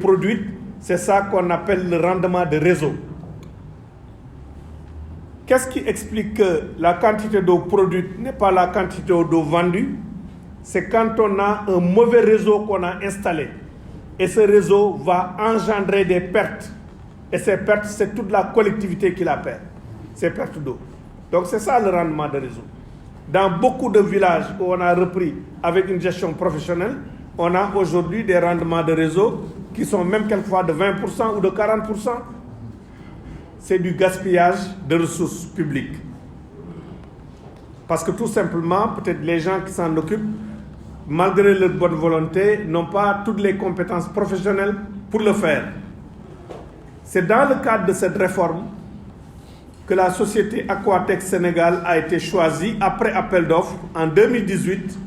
produite, c'est ça qu'on appelle le rendement de réseau. Qu'est-ce qui explique que la quantité d'eau produite n'est pas la quantité d'eau vendue? C'est quand on a un mauvais réseau qu'on a installé. Et ce réseau va engendrer des pertes. Et ces pertes, c'est toute la collectivité qui la perd, ces pertes d'eau. Donc c'est ça le rendement de réseau. Dans beaucoup de villages où on a repris avec une gestion professionnelle, on a aujourd'hui des rendements de réseau qui sont même quelquefois de 20% ou de 40%. C'est du gaspillage de ressources publiques. Parce que tout simplement, peut-être les gens qui s'en occupent, malgré leur bonne volonté, n'ont pas toutes les compétences professionnelles pour le faire. C'est dans le cadre de cette réforme que la société Aquatech Sénégal a été choisie après appel d'offres en 2018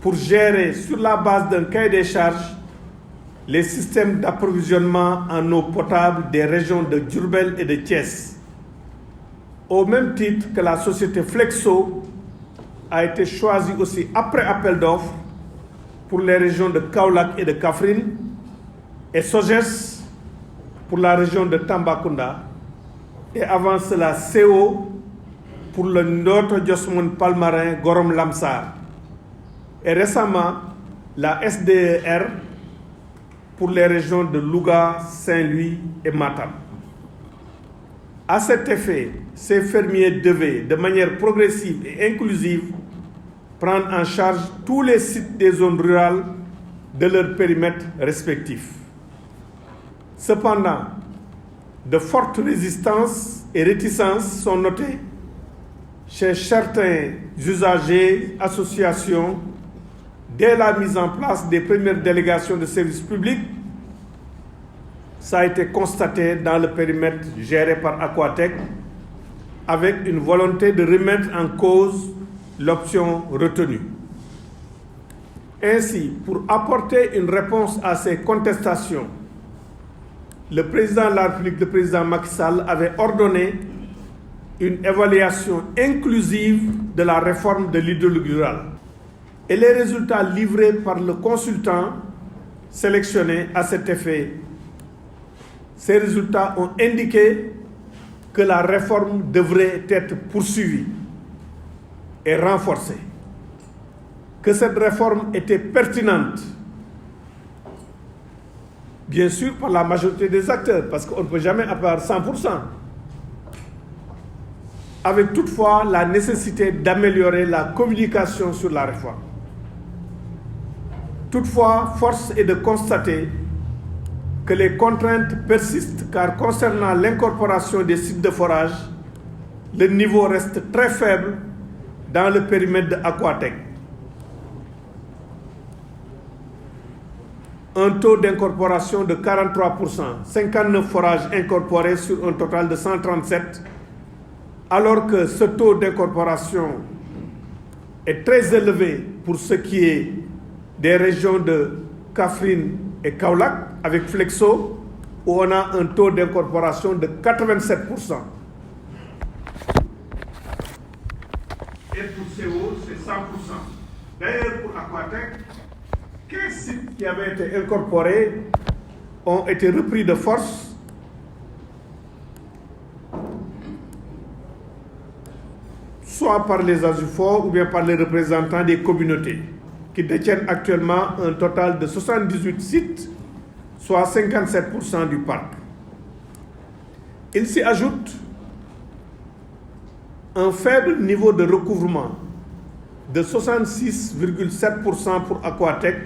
pour gérer sur la base d'un cahier des charges les systèmes d'approvisionnement en eau potable des régions de Diourbel et de Thiès. Au même titre que la société Flexo a été choisie aussi après appel d'offres pour les régions de Kaolack et de Kaffrine et Sogès pour la région de Tambacounda et avant cela CO pour le Notto Diossmone Palmarin Gorom Lamsar et récemment la SDER pour les régions de Louga, Saint-Louis et Matam. À cet effet, ces fermiers devaient, de manière progressive et inclusive, prendre en charge tous les sites des zones rurales de leur périmètre respectif. Cependant, de fortes résistances et réticences sont notées chez certains usagers, associations, dès la mise en place des premières délégations de services publics. Ça a été constaté dans le périmètre géré par Aquatech avec une volonté de remettre en cause l'option retenue. Ainsi, pour apporter une réponse à ces contestations, le président de la République, le président Macky Sall, avait ordonné une évaluation inclusive de la réforme de l'hydrologie rurale. Et les résultats livrés par le consultant sélectionné à cet effet, ces résultats ont indiqué que la réforme devrait être poursuivie et renforcée, que cette réforme était pertinente, bien sûr par la majorité des acteurs, parce qu'on ne peut jamais avoir 100%, avec toutefois la nécessité d'améliorer la communication sur la réforme. Toutefois, force est de constater que les contraintes persistent car concernant l'incorporation des sites de forage, le niveau reste très faible dans le périmètre de Aquatech. Un taux d'incorporation de 43%, 59 forages incorporés sur un total de 137, alors que ce taux d'incorporation est très élevé pour ce qui est des régions de Kaffrine et Kaolack, avec Flexo, où on a un taux d'incorporation de 87%. Et pour CO, c'est 100%. D'ailleurs, pour Aquatech, 15 sites qui avaient été incorporés ont été repris de force soit par les ASUFOR ou bien par les représentants des communautés qui détiennent actuellement un total de 78 sites, soit 57% du parc. Il s'y ajoute un faible niveau de recouvrement de 66,7% pour Aquatech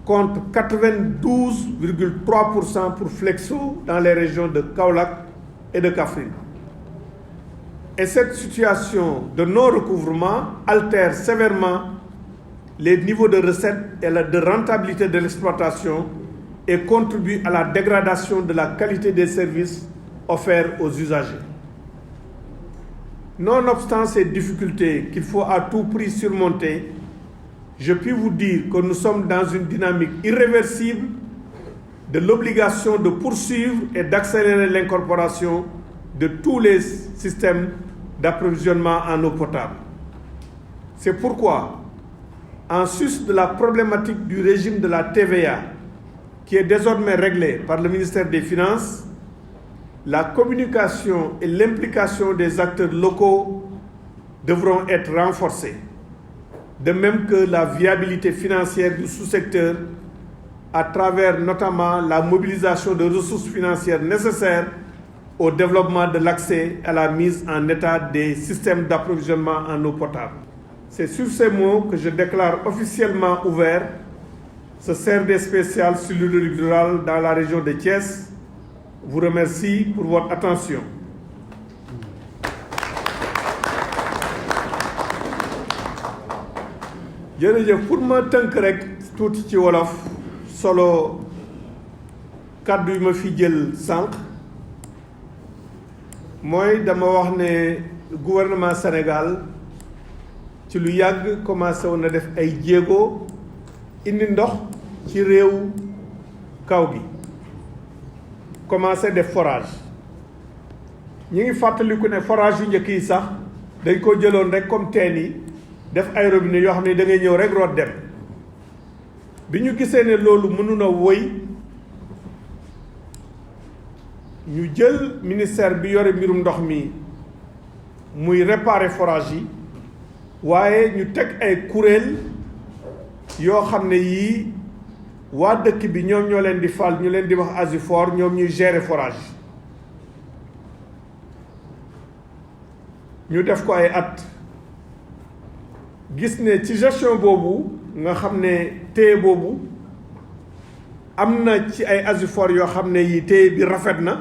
contre 92,3% pour Flexo dans les régions de Kaolack et de Kaffrine. Et cette situation de non-recouvrement altère sévèrement les niveaux de recettes et de rentabilité de l'exploitation et contribue à la dégradation de la qualité des services offerts aux usagers. Nonobstant ces difficultés qu'il faut à tout prix surmonter, je puis vous dire que nous sommes dans une dynamique irréversible de l'obligation de poursuivre et d'accélérer l'incorporation de tous les systèmes d'approvisionnement en eau potable. C'est pourquoi, en sus de la problématique du régime de la TVA qui est désormais réglé par le ministère des Finances, la communication et l'implication des acteurs locaux devront être renforcées, de même que la viabilité financière du sous-secteur à travers notamment la mobilisation de ressources financières nécessaires au développement de l'accès à la mise en état des systèmes d'approvisionnement en eau potable. C'est sur ces mots que je déclare officiellement ouvert ce CRD spécial sur l'hydraulique rurale dans la région de Thiès. Je vous remercie pour votre attention. jërëjëf pour ma tënk rek tuuti ci wolof solo kàddu yi ma fi jël sànq mooy dama wax ne gouvernement Sénégal ci lu yàgg commencé woon na def ay jéego indi ndox ci réew kaw gi commencé def forage ñi ngi fàttaliku ne forage yu njëkk yi sax dañ ko jëloon rek comme teen yi def ay robinet yoo xam ne da ngay ñëw rek root dem bi ñu gisee ne loolu mënuna woy ñu jël ministère bi yore mbirum ndox mi muy réparer forage yi waaye ñu teg ay kuréel yoo xam ne yii waa dëkk bi ñoom ñoo leen di fal ñu leen di wax ASUFOR ñoom ñuy gérer forage ñu def ko ay at gis ne ci gestion boobu nga xam ne téye boobu am na ci ay ASUFOR yoo xam ne yi téye bi rafet na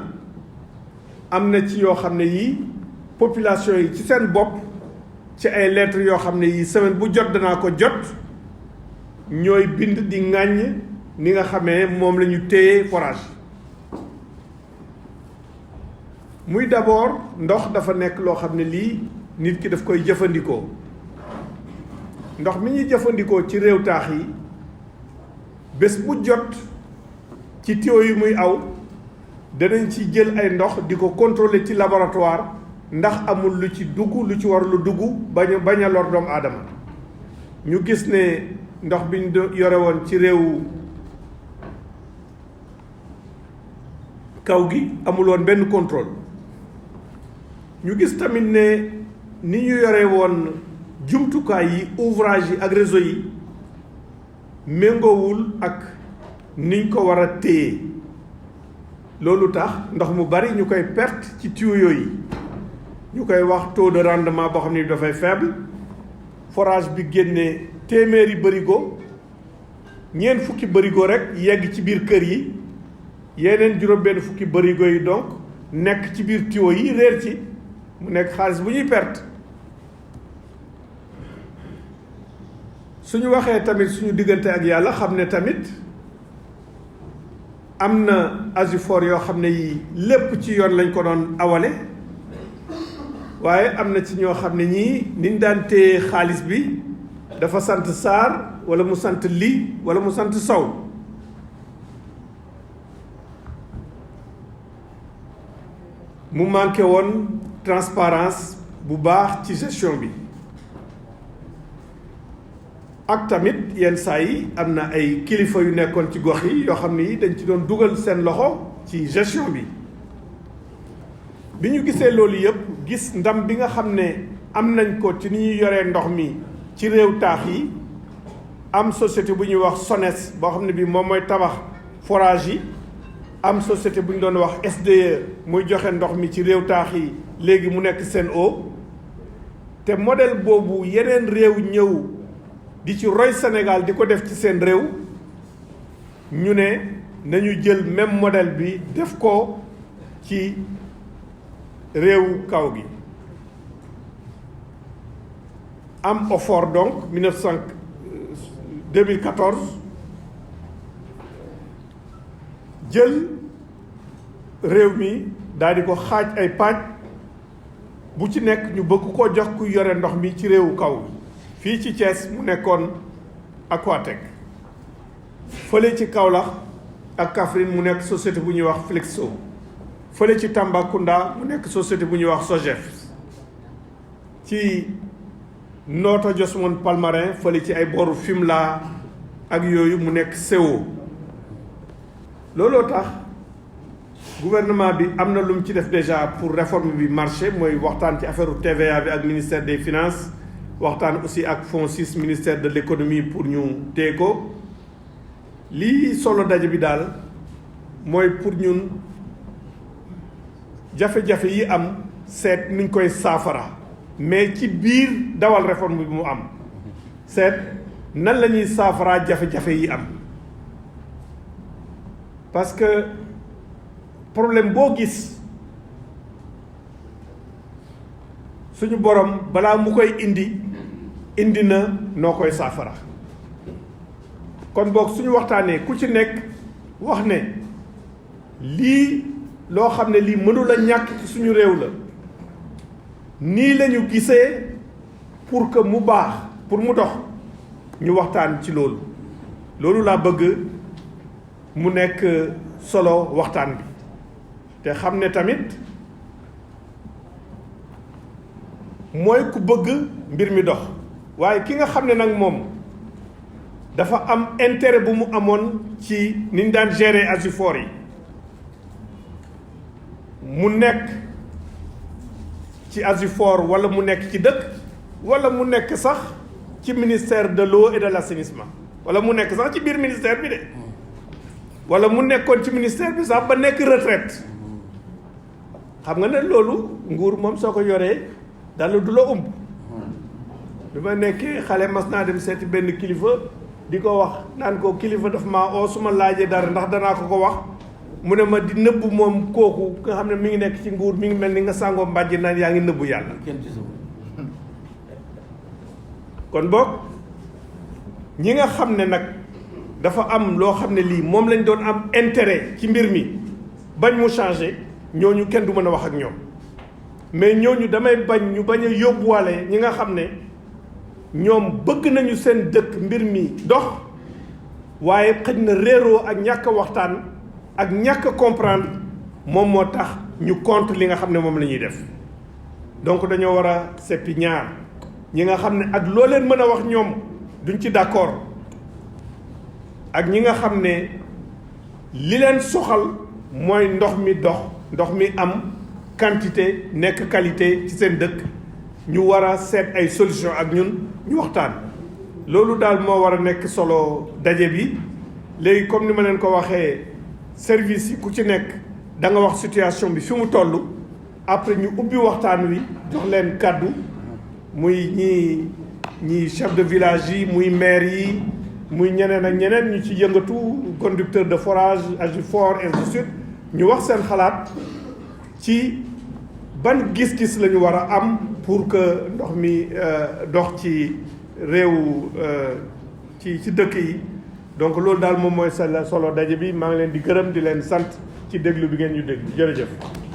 am na ci yoo xam ne yii population yi ci seen bopp ci ay lettres yoo xam ne yii semaine bu jot danaa ko jot ñooy bind di ŋàññ ni nga xamee moom la ñu téye forage muy d'abord ndox dafa nekk loo xam ne lii nit ki daf koy jëfandikoo ndox mi ñuy jëfandikoo ci réew taax yi bés bu jot ci tuyau yi muy aw danañ ci jël ay ndox di ko contrôler ci laboratoire ndax amul lu ci dugg lu ci war lu dugg bañ a lor doomu aadama ñu gis ne ndox bi ñu yore woon ci réewu kaw gi amul woon benn contrôle ñu gis tamit ne ni ñu yore woon jumtukaay yi ouvrage yi ak réseau yi méngoowul ak niñ ko war a téye loolu tax ndox mu bari ñu koy perte ci tuyaux yi ñu koy wax taux de rendement boo xam ne dafay faible forage bi génne téeméeri bërigo ñeent fukki bërigo rek yegg ci biir kër yi yeneen juróom-benn fukki bërigo yi donc nekk ci biir tuyaux yi réer ci mu nekk xaalis bu ñuy perte suñu waxee tamit suñu diggante ak yàlla xam ne tamit am na ASUFOR yoo xam ne yi lépp ci yoon lañ ko doon awale waaye am na ci ñoo xam ne ñii niñ daan téye xaalis bi dafa sant Sarr wala mu sant Ly wala mu sant Sow mu manqué woon transparence bu baax ci gestion bi ak tamit yenn saa yi am na ay kilifa yu nekkoon ci gox yi yoo xam ne yi dañ ci doon dugal seen loxo ci gestion bi bi ñu gisee loolu yëpp gis ndam bi nga xam ne am nañ ko ci ni ñuy yoree ndox mi ci réew taax yi am société bu ñuy wax SONES boo xam ne bi moom mooy tabax forage yi am société bu ñu doon wax SDE muy joxe ndox mi ci réew taax yi léegi mu nekk Sen'Eau te modèle boobu yeneen réew ñëw di ci roy Sénégal di ko def ci seen réew ñu ne nañu jël même modèle bi def ko ci réewu kaw gi am OFOR donc 2014 jël réew mi daal di ko xaaj ay pàcc bu ci nekk ñu bëgg koo jox ku yore ndox mi ci réewu kaw fii ci Thiès mu nekkoon Aquatec fële ci Kaolack ak Kaffrine mu nekk société bu ñuy wax Flexo fële ci Tambacounda mu nekk société bu ñuy wax Sogef ci Notto Diossone Palmarin fële ci ay boru Fimela ak yooyu mu nekk CO looloo tax gouvernement bi am na lu mu ci def déjà pour réforme bi marché mooy waxtaan ci affaire TVA bi ak ministère des finances waxtaan aussi ak FONSIS ministère de l'économie pour ñu téye ko lii solo daje bi daal mooy pour ñun jafe-jafe yi am seet nuñ koy saafara mais ci biir dawal réforme bi mu am seet nan la ñuy saafaraa jafe-jafe yi am parce que problème boo gis suñu borom balaa mu koy indi na noo koy saafara kon boog suñu waxtaanee ku ci nekk wax ne lii loo xam ne lii mënul a ñàkk ci suñu réew la nii la ñu gisee pour que mu baax pour mu dox ñu waxtaan ci loolu laa bëgg mu nekk solo waxtaan bi te xam ne tamit mooy ku bëgg mbir mi dox waaye ki nga xam ne nag moom dafa am intérêt bu mu amoon ci ni ñu daan gérer Asifor yi mu nekk ci Asifor wala mu nekk ci dëkk wala mu nekk sax ci ministère de l'eau et de l'assainissement wala mu nekk sax ci biir ministère bi de wala mu nekkoon ci ministère bi sax ba nekk retraite xam nga ne loolu nguur moom soo ko yoree dala du la umb bi ma nekkee xale mas naa dem seeti benn kilifa di ko wax naan ko kilifa daf maa oo su ma laajee dara ndax danaa ko wax mu ne ma di nëbbu moom kooku nga xam ne mi ngi nekk ci nguur mi ngi mel ni nga sàngoo mbàjj naan yaa ngi nëbbu yàlla kon boog ñi nga xam ne nag dafa am loo xam ne lii moom lañ doon am intérêt ci mbir mi bañ mu changé ñooñu kenn du mën a wax ak ñoom mais ñooñu damay bañ ñu bañ a yóbbuwaale ñi nga xam ne ñoom bëgg nañu seen dëkk mbir mi dox waaye xëj na réeroo ak ñàkk waxtaan ak ñàkk comprendre moom moo tax ñu contre li nga xam ne moom la ñuy def donc dañoo war a seppi ñaar ñi nga xam ne ak loo leen mën a wax ñoom duñ ci d'accord ak ñi nga xam ne li leen soxal mooy ndox mi dox ndox mi am quantité nekk qualité ci seen dëkk ñu war a seet ay solution ak ñun ñu waxtaan loolu daal moo war a nekk solo daje bi léegi comme ni ma leen ko waxee service yi ku ci nekk da nga wax situation bi fi mu toll après ñu ubbi waxtaan wi jox leen kàddu muy ñi chef de village yi muy maire yi muy ñeneen ak ñeneen ñu ci yëngatu conducteur de forage Asifor et ainsi de suite ñu wax seen xalaat ci ban gis-gis la ñu war a am pour que ndox mi dox ci réew ci dëkk yi donc loolu daal moom mooy solo daje bi maa ngi leen di gërëm di leen sant ci déglu bi ngeen ñu déglu jërëjëf.